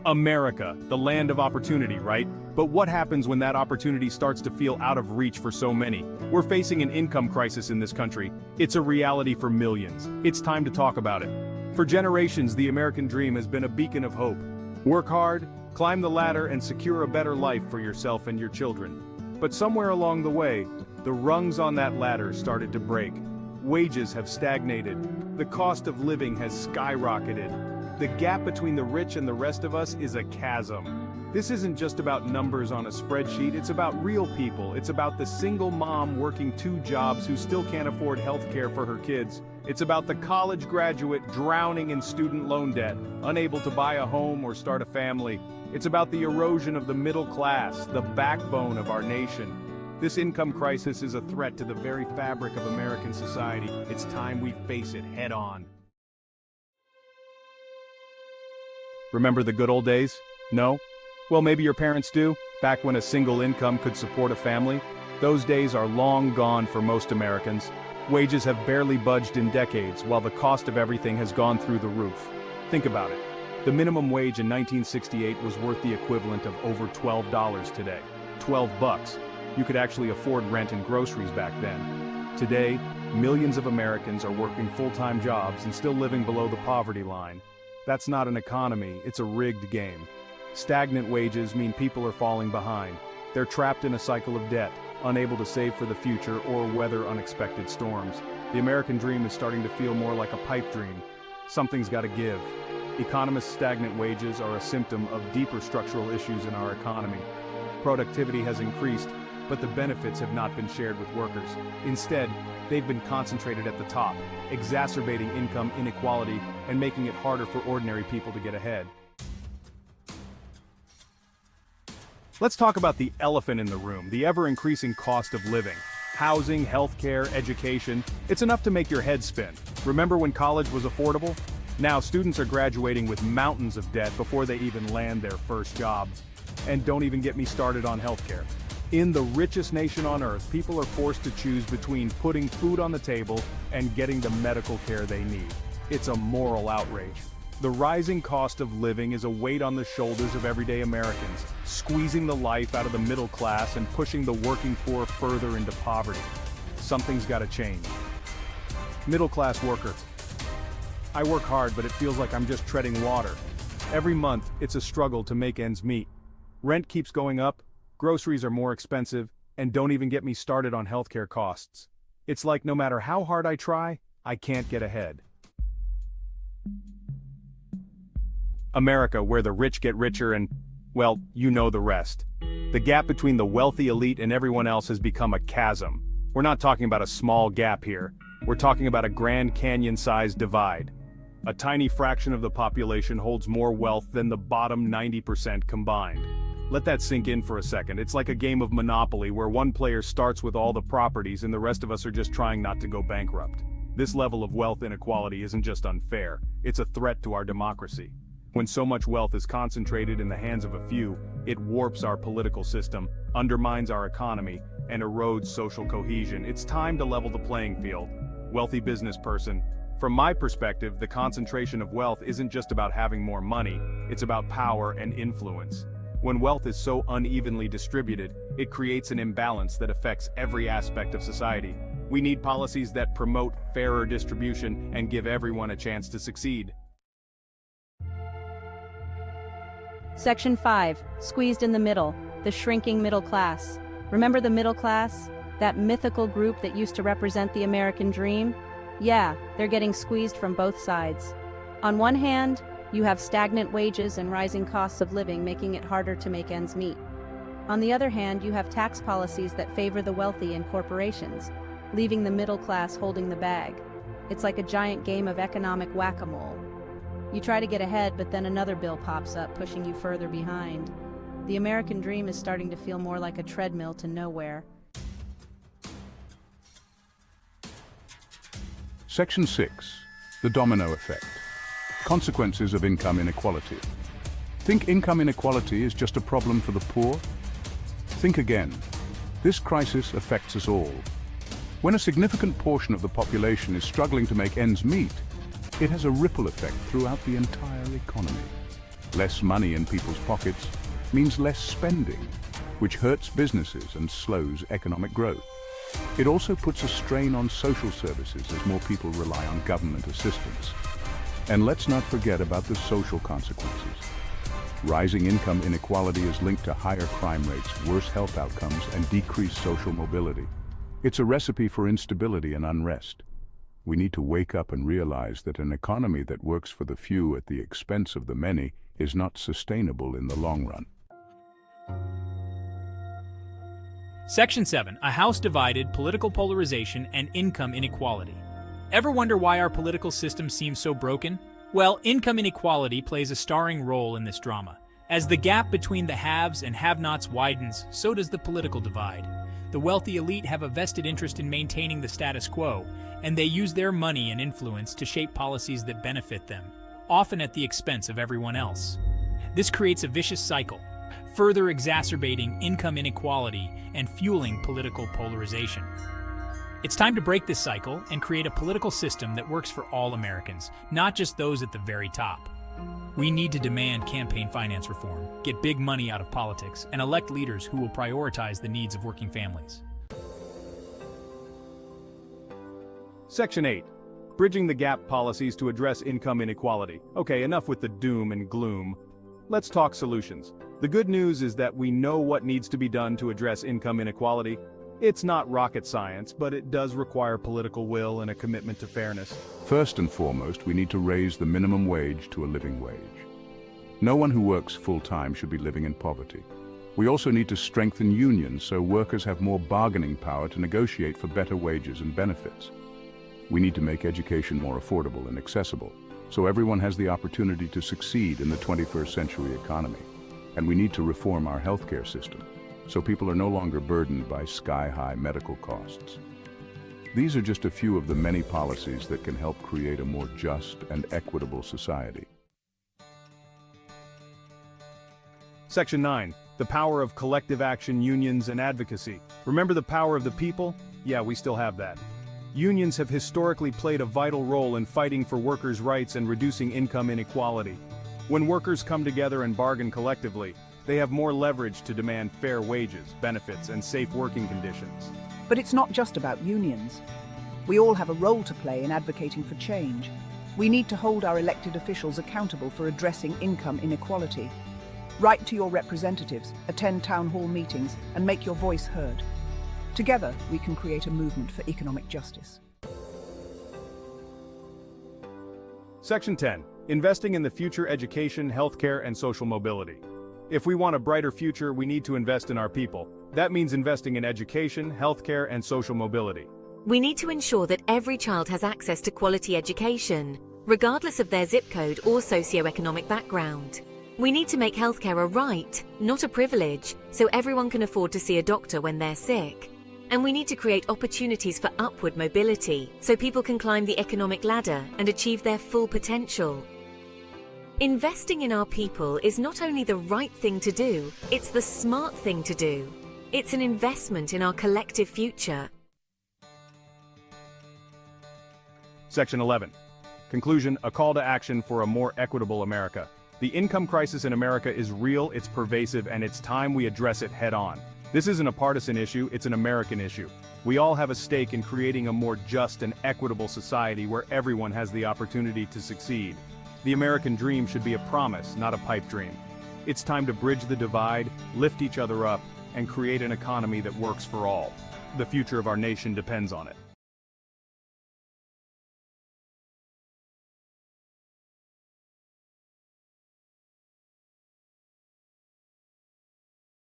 America, the land of opportunity, right? But what happens when that opportunity starts to feel out of reach for so many? We're facing an income crisis in this country. It's a reality for millions. It's time to talk about it. For generations, the American dream has been a beacon of hope. Work hard, climb the ladder, and secure a better life for yourself and your children. But somewhere along the way, the rungs on that ladder started to break. Wages have stagnated. The cost of living has skyrocketed. The gap between the rich and the rest of us is a chasm. This isn't just about numbers on a spreadsheet, it's about real people. It's about the single mom working 2 jobs who still can't afford health care for her kids. It's about the college graduate drowning in student loan debt, unable to buy a home or start a family. It's about the erosion of the middle class, the backbone of our nation. This income crisis is a threat to the very fabric of American society. It's time we face it head on. Remember the good old days? No? Well, maybe your parents do, back when a single income could support a family. Those days are long gone for most Americans. Wages have barely budged in decades, while the cost of everything has gone through the roof. Think about it. The minimum wage in 1968 was worth the equivalent of over $12 today. $12. You could actually afford rent and groceries back then. Today, millions of Americans are working full-time jobs and still living below the poverty line. That's not an economy, it's a rigged game. Stagnant wages mean people are falling behind. They're trapped in a cycle of debt, unable to save for the future or weather unexpected storms. The American dream is starting to feel more like a pipe dream. Something's got to give. Economists' stagnant wages are a symptom of deeper structural issues in our economy. Productivity has increased, but the benefits have not been shared with workers. Instead, they've been concentrated at the top, exacerbating income inequality and making it harder for ordinary people to get ahead. Let's talk about the elephant in the room, the ever-increasing cost of living. Housing, healthcare, education, it's enough to make your head spin. Remember when college was affordable? Now students are graduating with mountains of debt before they even land their first job. And don't even get me started on healthcare. In the richest nation on earth, people are forced to choose between putting food on the table and getting the medical care they need. It's a moral outrage. The rising cost of living is a weight on the shoulders of everyday Americans, squeezing the life out of the middle class and pushing the working poor further into poverty. Something's got to change. Middle-class worker. I work hard, but it feels like I'm just treading water. Every month, it's a struggle to make ends meet. Rent keeps going up, groceries are more expensive, and don't even get me started on healthcare costs. It's like no matter how hard I try, I can't get ahead. America, where the rich get richer and, well, you know the rest. The gap between the wealthy elite and everyone else has become a chasm. We're not talking about a small gap here. We're talking about a Grand Canyon-sized divide. A tiny fraction of the population holds more wealth than the bottom 90% combined. Let that sink in for a second. It's like a game of Monopoly where one player starts with all the properties and the rest of us are just trying not to go bankrupt. This level of wealth inequality isn't just unfair, it's a threat to our democracy. When so much wealth is concentrated in the hands of a few, it warps our political system, undermines our economy, and erodes social cohesion. It's time to level the playing field. Wealthy business person, from my perspective, the concentration of wealth isn't just about having more money, it's about power and influence. When wealth is so unevenly distributed, it creates an imbalance that affects every aspect of society. We need policies that promote fairer distribution and give everyone a chance to succeed. Section 5, squeezed in the middle, the shrinking middle class. Remember the middle class? That mythical group that used to represent the American dream? Yeah, they're getting squeezed from both sides. On one hand, you have stagnant wages and rising costs of living making it harder to make ends meet. On the other hand, you have tax policies that favor the wealthy and corporations, leaving the middle class holding the bag. It's like a giant game of economic whack-a-mole. You try to get ahead, but then another bill pops up, pushing you further behind. The American dream is starting to feel more like a treadmill to nowhere. Section 6. The domino effect. Consequences of income inequality. Think income inequality is just a problem for the poor? Think again. This crisis affects us all. When a significant portion of the population is struggling to make ends meet, it has a ripple effect throughout the entire economy. Less money in people's pockets means less spending, which hurts businesses and slows economic growth. It also puts a strain on social services as more people rely on government assistance. And let's not forget about the social consequences. Rising income inequality is linked to higher crime rates, worse health outcomes, and decreased social mobility. It's a recipe for instability and unrest. We need to wake up and realize that an economy that works for the few at the expense of the many is not sustainable in the long run. Section 7. A house divided, political polarization, and income inequality. Ever wonder why our political system seems so broken? Well, income inequality plays a starring role in this drama. As the gap between the haves and have-nots widens, so does the political divide. The wealthy elite have a vested interest in maintaining the status quo, and they use their money and influence to shape policies that benefit them, often at the expense of everyone else. This creates a vicious cycle, further exacerbating income inequality and fueling political polarization. It's time to break this cycle and create a political system that works for all Americans, not just those at the very top. We need to demand campaign finance reform, get big money out of politics, and elect leaders who will prioritize the needs of working families. Section 8. Bridging the gap policies to address income inequality. Okay, enough with the doom and gloom. Let's talk solutions. The good news is that we know what needs to be done to address income inequality. It's not rocket science, but it does require political will and a commitment to fairness. First and foremost, we need to raise the minimum wage to a living wage. No one who works full-time should be living in poverty. We also need to strengthen unions so workers have more bargaining power to negotiate for better wages and benefits. We need to make education more affordable and accessible, so everyone has the opportunity to succeed in the 21st century economy. And we need to reform our healthcare system, so people are no longer burdened by sky-high medical costs. These are just a few of the many policies that can help create a more just and equitable society. Section 9. The power of collective action, unions, and advocacy. Remember the power of the people? Yeah, we still have that. Unions have historically played a vital role in fighting for workers' rights and reducing income inequality. When workers come together and bargain collectively, they have more leverage to demand fair wages, benefits, and safe working conditions. But it's not just about unions. We all have a role to play in advocating for change. We need to hold our elected officials accountable for addressing income inequality. Write to your representatives, attend town hall meetings, and make your voice heard. Together, we can create a movement for economic justice. Section 10. Investing in the future education, healthcare, and social mobility. If we want a brighter future, we need to invest in our people. That means investing in education, healthcare, and social mobility. We need to ensure that every child has access to quality education, regardless of their zip code or socioeconomic background. We need to make healthcare a right, not a privilege, so everyone can afford to see a doctor when they're sick. And we need to create opportunities for upward mobility, so people can climb the economic ladder and achieve their full potential. Investing in our people is not only the right thing to do, it's the smart thing to do. It's an investment in our collective future. Section 11. Conclusion, a call to action for a more equitable America. The income crisis in America is real, it's pervasive, and it's time we address it head-on. This isn't a partisan issue, it's an American issue. We all have a stake in creating a more just and equitable society where everyone has the opportunity to succeed. The American dream should be a promise, not a pipe dream. It's time to bridge the divide, lift each other up, and create an economy that works for all. The future of our nation depends on it.